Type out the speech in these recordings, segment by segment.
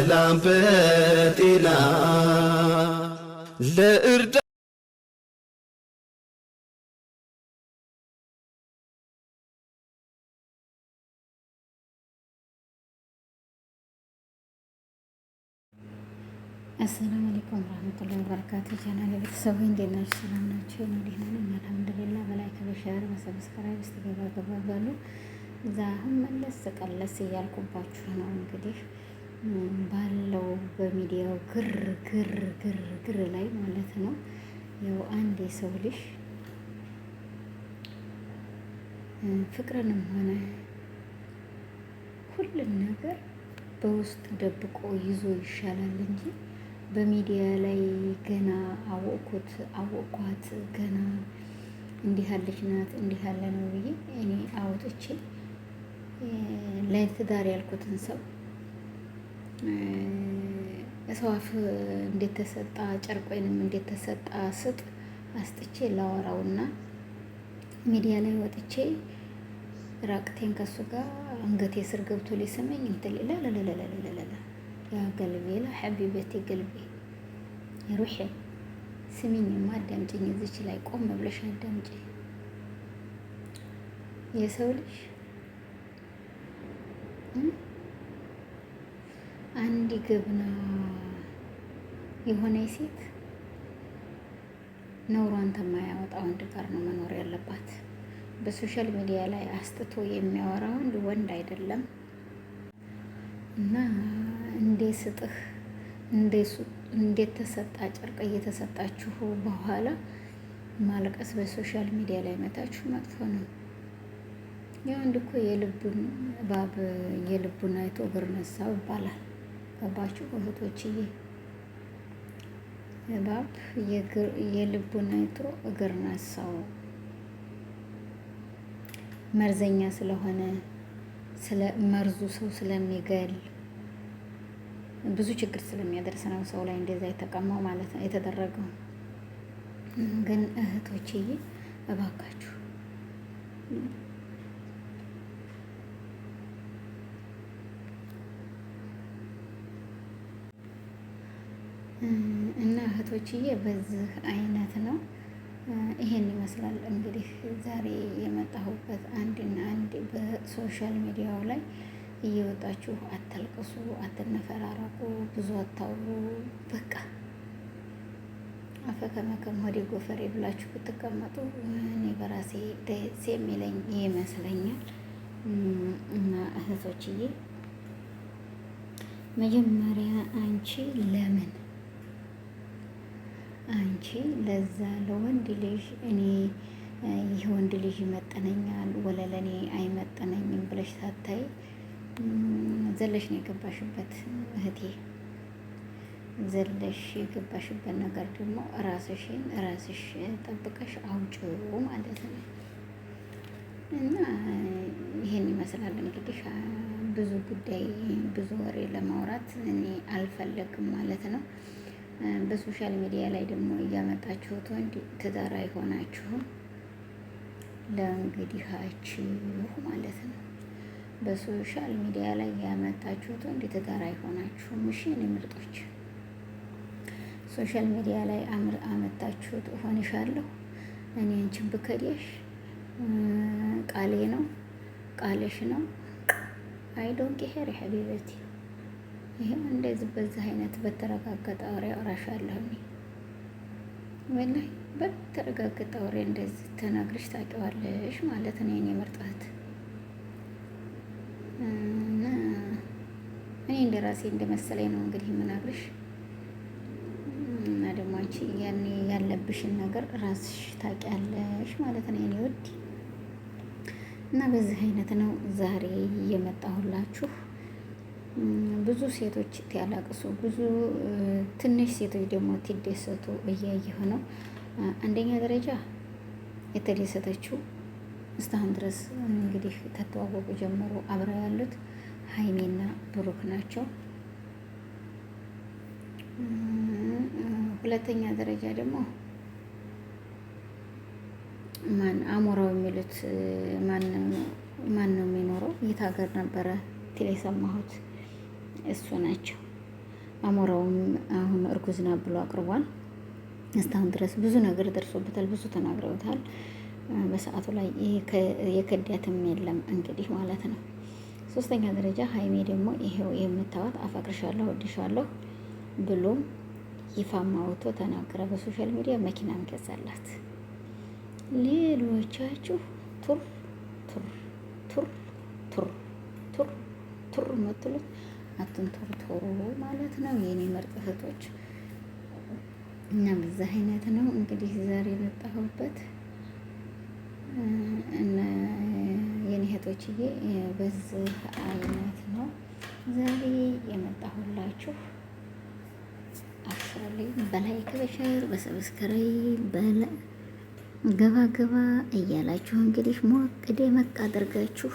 በሰላም በጤና ለእርዳ አሰላሙ አለይኩም ወራህመቱላሂ ወበረካቱ። ቻናል ቤተሰቡ እንዴት ናችሁ? ሰላም ናችሁ? እኔ ደህና ነኝ አልሐምዱሊላህ። በላይክ በሸር በሰብስክራይብ ገባ በሉ። ዛህም መለስ ቀለስ እያልኩባችሁ ነው። እንግዲህ ባለው በሚዲያው ግር ላይ ማለት ነው። ያው አንድ የሰው ልጅ ፍቅርንም ሆነ ሁሉም ነገር በውስጥ ደብቆ ይዞ ይሻላል እንጂ በሚዲያ ላይ ገና አወቅኳት ገና እንዲህ ያለች ናት እንዲህ ያለ ነው ብዬ እኔ አውጥቼ ለትዳር ያልኩትን ሰው እሰዋፍ እንዴት ተሰጣ ጨርቆይንም እንዴት ተሰጣ ስጥ አስጥቼ ላወራውና ሚዲያ ላይ ወጥቼ ራቅቴን ከሱ ጋር አንገቴ ስር ገብቶ ሊስመኝ እንትን ላ ያ ቀልቤ ላ ሐቢበቴ ቀልቤ ሩሄ ስሚኝማ አዳምጪኝ። እዚች ላይ ቆም ብለሽ አዳምጪ። የሰው ልጅ አንድ ገብና የሆነ ሴት ነውሯን ተማያወጣ ወንድ ጋር ነው መኖር ያለባት። በሶሻል ሚዲያ ላይ አስጥቶ የሚያወራ ወንድ አይደለም። እና እንዴ ስጥህ እንዴት ተሰጣ ጨርቅ እየተሰጣችሁ በኋላ ማልቀስ በሶሻል ሚዲያ ላይ መታችሁ መጥፎ ነው። የወንድ እኮ የልቡን አይቶ እግር ነሳው ይባላል። ገባችሁ እህቶችዬ? እባብ የልቡን አይቶ እግር ነሳው። መርዘኛ ስለሆነ መርዙ ሰው ስለሚገል ብዙ ችግር ስለሚያደርስ ነው ሰው ላይ እንደዛ የተቀማው ማለት ነው የተደረገው። ግን እህቶችዬ እባካችሁ እና እህቶችዬ በዚህ አይነት ነው። ይሄን ይመስላል እንግዲህ ዛሬ የመጣሁበት አንድና አንድ በሶሻል ሚዲያው ላይ እየወጣችሁ አታልቅሱ፣ አትነፈራረቁ፣ ብዙ አታውሩ። በቃ አፈከመከም ወደ ጎፈሬ ብላችሁ ብትቀመጡ እኔ በራሴ ደስ የሚለኝ ይመስለኛል። እና እህቶችዬ መጀመሪያ አንቺ ለዛ ለወንድ ልጅ እኔ ይህ ወንድ ልጅ ይመጠነኛል ወለለኔ አይመጠነኝም ብለሽ ሳታይ ዘለሽ ነው የገባሽበት እህቴ። ዘለሽ የገባሽበት ነገር ደግሞ ራስሽ ጠብቀሽ አውጪው ማለት ነው። እና ይሄን ይመስላል እንግዲህ ብዙ ጉዳይ ብዙ ወሬ ለማውራት እኔ አልፈለግም ማለት ነው። በሶሻል ሚዲያ ላይ ደግሞ እያመጣችሁት ወንድ ትዳር አይሆናችሁም ለእንግዲሃችሁ ማለት ነው። በሶሻል ሚዲያ ላይ ያመጣችሁት ወንድ ትዳር አይሆናችሁም። እሺ እኔ ምርጦች ሶሻል ሚዲያ ላይ አመጣችሁት እሆንሻለሁ እኔ አንቺን ብከዲሽ ቃሌ ነው ቃልሽ ነው። አይ ዶንት ኬር ሐቢበቲ። ይሄም እንደዚህ በዚህ አይነት በተረጋገጠ ወሬ አወራሻለሁ እኔ ወላሂ በተረጋገጠ ወሬ እንደዚህ ተናግረሽ ታውቂዋለሽ ማለት ነው የኔ ምርጣት። እና እኔ እንደራሴ እንደመሰለኝ ነው እንግዲህ የምናግርሽ። እና ደግሞ አንቺ ያኔ ያለብሽን ነገር ራስሽ ታውቂያለሽ ማለት ነው የኔ ውድ። እና በዚህ አይነት ነው ዛሬ የመጣሁላችሁ። ብዙ ሴቶች ያላቅሱ፣ ብዙ ትንሽ ሴቶች ደግሞ ትደሰቱ እያየሁ ነው። አንደኛ ደረጃ የተደሰተችው እስካሁን ድረስ እንግዲህ ከተዋወቁ ጀምሮ አብረው ያሉት ሀይሜና ብሩክ ናቸው። ሁለተኛ ደረጃ ደግሞ አሞራው የሚሉት ማን ነው የሚኖረው? የት ሀገር ነበረ ትል የሰማሁት? እሱ ናቸው። አሞራውም አሁን እርጉዝ ናት ብሎ አቅርቧል። እስካሁን ድረስ ብዙ ነገር ደርሶበታል፣ ብዙ ተናግረውታል። በሰዓቱ ላይ የከዳትም የለም እንግዲህ ማለት ነው። ሶስተኛ ደረጃ ሀይሜ ደግሞ ይሄው የምታዋት አፈቅርሻለሁ ወድሻለሁ ብሎ ይፋም አውጥቶ ተናገረ በሶሻል ሚዲያ። መኪናም ገዛላት። ሌሎቻችሁ ቱር ቱር ቱር ቱር ቱር ቱር የምትሉት አትንቶርቶሩ ማለት ነው የኔ ምርጥ እህቶች። እና በዛ አይነት ነው እንግዲህ ዛሬ የመጣሁበት እና የኔ እህቶችዬ በዚህ አይነት ነው ዛሬ የመጣሁላችሁ። አክቹዋሊ በላይክ በሸር በሰብስክራይብ ገባ ገባ እያላችሁ እንግዲህ ሞቅ ደመቅ አድርጋችሁ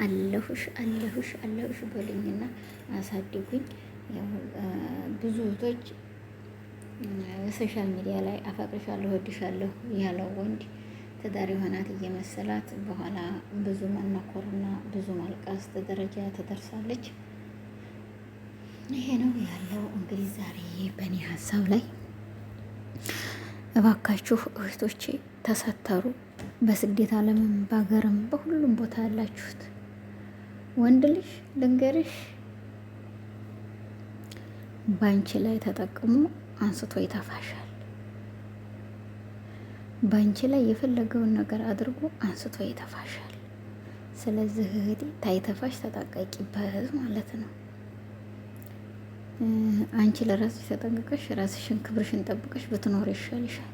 አለሁሽ አለሁሽ አለሁሽ በሉኝና አሳድጉኝ። ያው ብዙ እህቶች ሶሻል ሚዲያ ላይ አፈቅርሻለሁ ወድሻለሁ ያለው ወንድ ትዳር የሆናት እየመሰላት በኋላ ብዙ መናኮርና ብዙ ማልቀስ ደረጃ ትደርሳለች። ይሄ ነው ያለው እንግዲህ ዛሬ በእኔ ሀሳብ ላይ። እባካችሁ እህቶቼ ተሰተሩ። በስደት ዓለምም በሀገርም በሁሉም ቦታ ያላችሁት ወንድ ልጅ ልንገርሽ፣ ባንቺ ላይ ተጠቅሞ አንስቶ ይተፋሻል። ባንቺ ላይ የፈለገውን ነገር አድርጎ አንስቶ ይተፋሻል። ስለዚህ እህቴ ታይተፋሽ ተጠቃቂበት ማለት ነው። አንቺ ለራስሽ ተጠንቅቀሽ ራስሽን ክብርሽን ጠብቀሽ ብትኖር ይሻልሻል።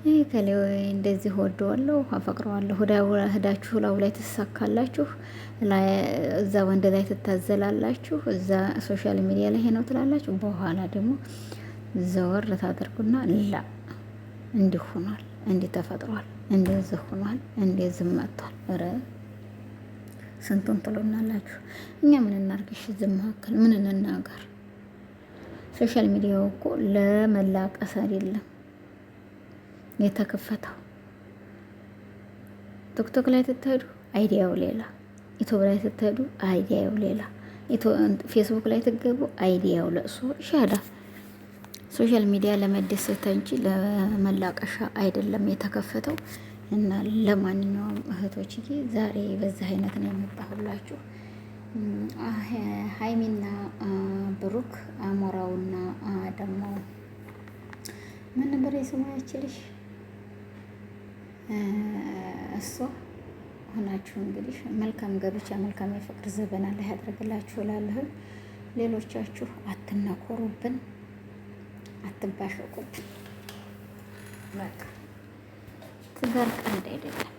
ይህ ከሌ እንደዚህ ወደዋለሁ አፈቅረዋለሁ ህዳችሁ ላው ላይ ትሳካላችሁ፣ እዛ ወንድ ላይ ትታዘላላችሁ፣ እዛ ሶሻል ሚዲያ ላይ ነው ትላላችሁ። በኋላ ደግሞ ዘወር ታደርጉና ላ እንዲህ ሆኗል፣ እንዲህ ተፈጥሯል፣ እንደዚህ ሆኗል፣ እንደዚህ መጥቷል። ኧረ ስንቱን ትሉናላችሁ። እኛ ምን እናርግሽ? ዝም መካከል ምን እንናገር? ሶሻል ሚዲያው እኮ ለመላቀስ አይደለም የተከፈተው። ቲክቶክ ላይ ስትሄዱ አይዲያው ሌላ፣ ዩቲዩብ ላይ ስትሄዱ አይዲያው ሌላ፣ ፌስቡክ ላይ ትገቡ አይዲያው ለእሱ ሻዳ። ሶሻል ሚዲያ ለመደሰት እንጂ ለመላቀሻ አይደለም የተከፈተው። እና ለማንኛውም እህቶችዬ ዛሬ በዚህ አይነት ነው የመጣሁላችሁ። ሀይሚና ብሩክ አሞራውና ደግሞ ምን ነበር የስሙ ያችልሽ እሷ ሆናችሁ እንግዲህ መልካም ገብቻ መልካም የፍቅር ዘበና ላይ ያደርግላችሁ እላለሁ። ሌሎቻችሁ አትናኮሩብን፣ አትባሸቁብን። በቃ ትዳር ቀልድ አይደለም፣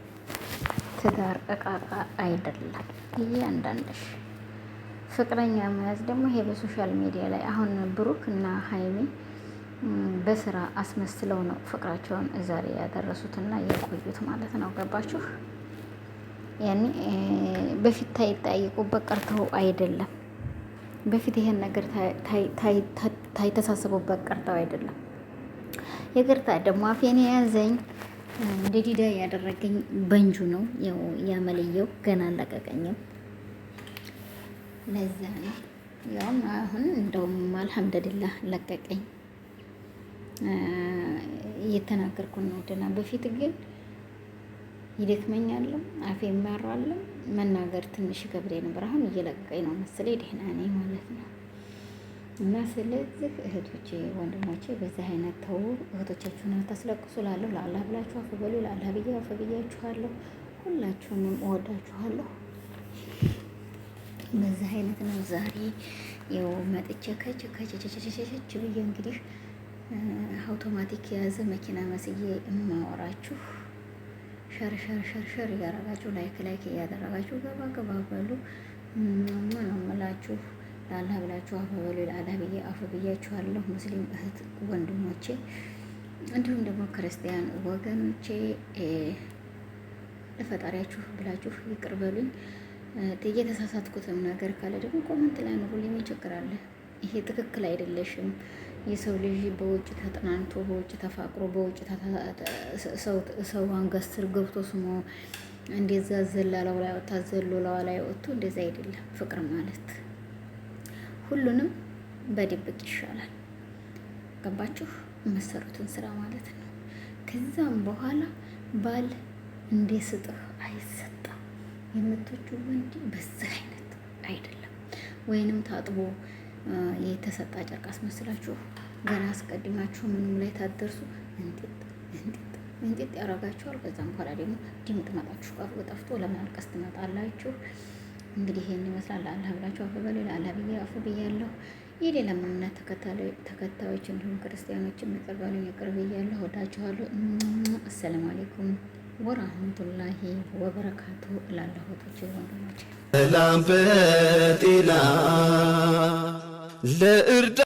ትዳር እቃቃ አይደለም። እያንዳንድሽ ፍቅረኛ መያዝ ደግሞ ይሄ በሶሻል ሚዲያ ላይ አሁን ብሩክ እና ሀይሚ በስራ አስመስለው ነው ፍቅራቸውን ዛሬ ያደረሱትና የቆዩት ማለት ነው። ገባችሁ? ያኔ በፊት ታይጠያይቁበት ቀርተው አይደለም። በፊት ይሄን ነገር ታይተሳሰቡበት ቀርተው አይደለም። ይቅርታ ደግሞ አፌን የያዘኝ እንደ ዲዳ ያደረገኝ በንጁ ነው። ያው ያመልየው ገና አለቀቀኝም። ለዛ ነው ያውም አሁን እንደውም አልሐምዱሊላህ ለቀቀኝ። እየተናገርኩ ነው ደህና። በፊት ግን ይደክመኛልም አፌ ማራልም መናገር ትንሽ ገብሬ ነበር። አሁን እየለቀቀኝ ነው መሰለኝ ደህና ነኝ ማለት ነው። እና ስለዚህ እህቶቼ ወንድሞቼ በዚህ አይነት ተው፣ እህቶቻችሁን አታስለቅሱ። ላለሁ ለአላህ ብላችሁ አፍ በሉ። ለአላህ ብዬ አፍ ብያችኋለሁ። ሁላችሁንም እወዳችኋለሁ። በዚህ አይነት ነው ዛሬ ያው መጥቼ ከቸቸቸቸቸች ብዬ እንግዲህ አውቶማቲክ የያዘ መኪና መስዬ የማወራችሁ። ሸር እያደረጋችሁ ላይክ እያደረጋችሁ ገባ ገባ በሉ። ምን አመላችሁ? ለአላህ ብላችሁ አፍ በሉ። ለአላህ ብዬ አፍ ብያችኋለሁ። ሙስሊም እህት ወንድሞቼ፣ እንዲሁም ደግሞ ክርስቲያን ወገኖቼ ለፈጣሪያችሁ ብላችሁ ይቅር በሉኝ። የተሳሳትኩትም ነገር ካለ ደግሞ ኮመንት ላይ ኑሩልኝ። ምን ችግር አለ? ይሄ ትክክል አይደለሽም። የሰው ልጅ በውጭ ተጠናንቶ በውጭ ተፋቅሮ በውጭ ሰው አንገት ስር ገብቶ ስሞ እንደዛ ዘላላው ላይ ወጣ ዘሎ ላይ ወጥቶ እንደዛ አይደለም ፍቅር ማለት። ሁሉንም በድብቅ ይሻላል። ገባችሁ? የምትሰሩትን ስራ ማለት ነው። ከዛም በኋላ ባል እንደ ስጥህ አይሰጣም። የምትወጁ ወንድ በዚህ አይነት አይደለም። ወይንም ታጥቦ የተሰጣ ጨርቅ አስመስላችሁ ገና አስቀድማችሁ ምንም ላይ ታደርሱ እንጢጥ ያረጋችኋል። ከዛም በኋላ ደግሞ ድምጥማጣችሁ ቀርቦ ጠፍቶ ለማልቀስ ትመጣላችሁ። እንግዲህ ይሄን ይመስላል። አላህ ብላችሁ አፉ በሉ። አላህ ብዬ አፉ ብያለሁ። የሌላ እምነት ተከታዮች እንዲሁም ክርስቲያኖች ይቅር በሉኝ፣ ይቅር ብያለሁ። ወዳችኋለሁ። አሰላሙ አለይኩም ወራህመቱላሂ ወበረካቱ እላለሁ። ወቶቼ ወንድሞቼ ሰላም በጤና ለእርዳ